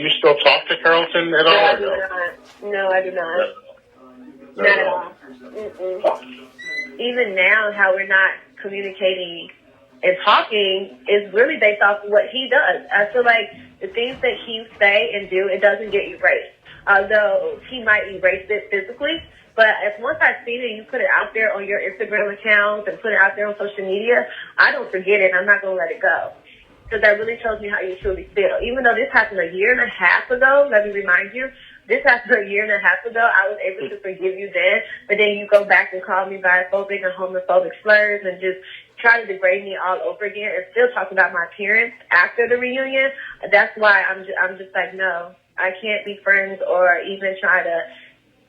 You still talk to Carlton at all? No, I do not. No, I do not. No. Not at all. Mm-mm. Even now, how we're not communicating and talking is really based off of what he does. I feel like the things that he say and do, it doesn't get erased. Although he might erase it physically, but if once I've seen it, you put it out there on your Instagram accounts and put it out there on social media, I don't forget it. I'm not going to let it go. Because that really shows me how you truly feel. Even though this happened a year and a half ago, let me remind you, this happened a year and a half ago. I was able to forgive you then, but then you go back and call me biphobic and homophobic slurs and just try to degrade me all over again and still talk about my appearance after the reunion. That's why I'm just like, no, I can't be friends or even try to,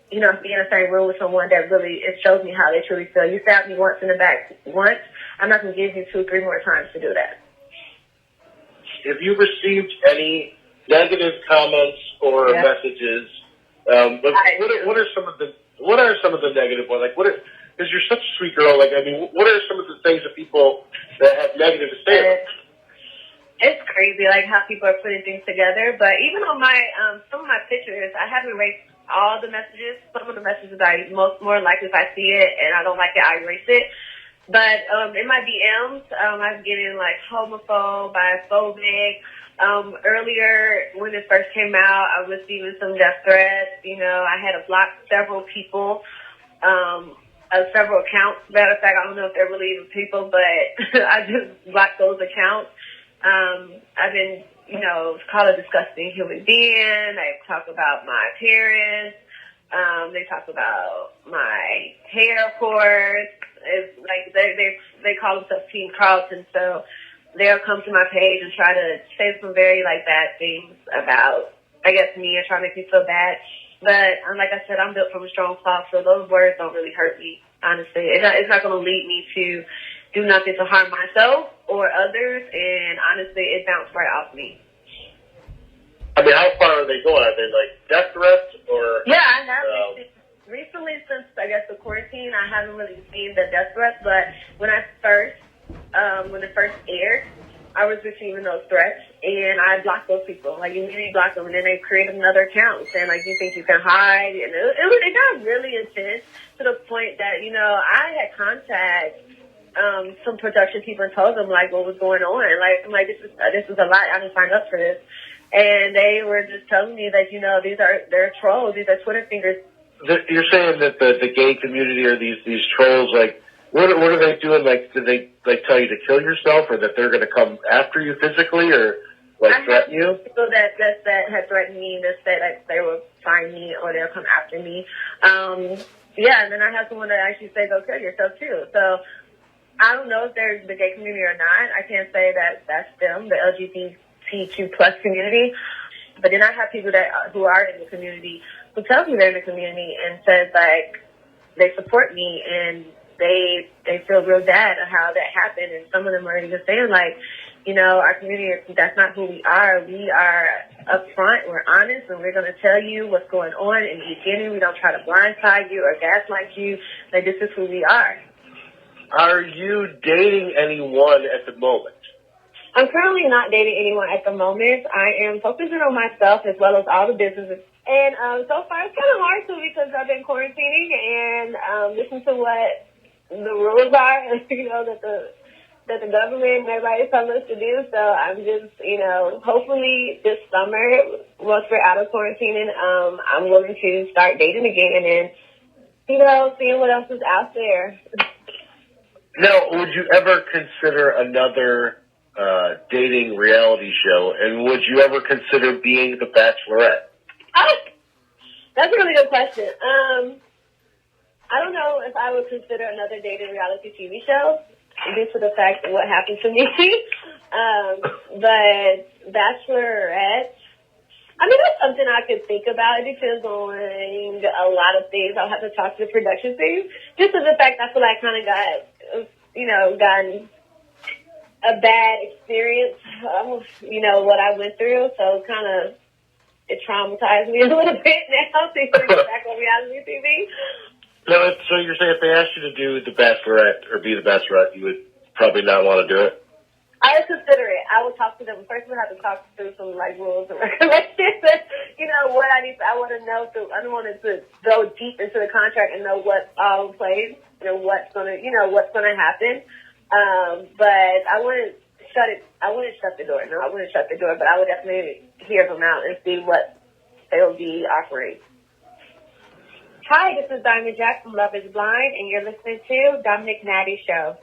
be in the same room with someone that really, it shows me how they truly feel. You stabbed me once in the back once. I'm not going to give you 2 or 3 more times to do that. Have you received any negative comments or messages? What are some of the negative ones? Like, because you're such a sweet girl. Like, I mean, what are some of the things that people that have negative to say about you? It's crazy, like how people are putting things together. But even on my some of my pictures, I haven't erased all the messages. Some of the messages more likely if I see it and I don't like it, I erase it. But in my DMs, I'm getting like homophobe, biphobic. Earlier when it first came out, I was receiving some death threats. I had to block several people, several accounts. Matter of fact, I don't know if they're really even people, but I just blocked those accounts. I've been, called a disgusting human being. They talk about my appearance. They talk about my hair, of course. It's like they call themselves Team Carlton, so they'll come to my page and try to say some very bad things about, I guess, me and try to make me feel bad. But like I said, I'm built from a strong cloth, so those words don't really hurt me. Honestly, it's not going to lead me to do nothing to harm myself or others, and honestly, it bounced right off me. I mean, how far are they going? Are they death threats or? Yeah, I have recently since I guess the quarantine. I haven't really seen the death threats, but when it first aired, I was receiving those threats, and I blocked those people. Immediately blocked them, and then they created another account saying you think you can hide, and it got really intense to the point that I had contacted some production people and told them what was going on. I'm like, this is a lot. I didn't sign up for this. And they were just telling me that, they're trolls. These are Twitter fingers. You're saying that the gay community are these trolls, what are they doing? Do they, tell you to kill yourself or that they're going to come after you physically or, threaten you? People that had threatened me, that said they will find me or they'll come after me. And then I have someone that actually say, go kill yourself, too. So I don't know if they're the gay community or not. I can't say that that's them, the LGBTQ plus community. But then I have people who are in the community who tell me they're in the community and says they support me and they feel real bad at how that happened. And some of them are even saying our community, that's not who we are. We are upfront, we're honest, and we're going to tell you what's going on in the beginning. We don't try to blindside you or gaslight you. This is who we are. Are you dating anyone at the moment? I'm currently not dating anyone at the moment. I am focusing on myself as well as all the businesses. And so far it's kind of hard to because I've been quarantining and listening to what the rules are, that the government and everybody is telling us to do. So I'm just, hopefully this summer, once we're out of quarantining, I'm willing to start dating again and seeing what else is out there. Now, would you ever consider another dating reality show, and would you ever consider being the Bachelorette? Oh, that's a really good question. I don't know if I would consider another dating reality TV show due to the fact of what happened to me. But Bachelorette, I mean, that's something I could think about. It depends on a lot of things. I'll have to talk to the production team. Just as the fact I feel like I kind of gotten a bad experience, what I went through. So kind of it traumatized me a little bit now to get back on reality TV. So you're saying if they asked you to do the Bachelorette or be the Bachelorette, you would probably not want to do it? I would consider it. I would talk to them. First, we have to talk through some like rules and regulations. What I need. I want to know. I don't want to go deep into the contract and know what all plays. What's gonna happen. But I wouldn't shut it. I wouldn't shut the door. No, I wouldn't shut the door. But I would definitely hear them out and see what they'll be offering. Hi, this is Diamond Jack from Love Is Blind, and you're listening to Dominic Natty Show.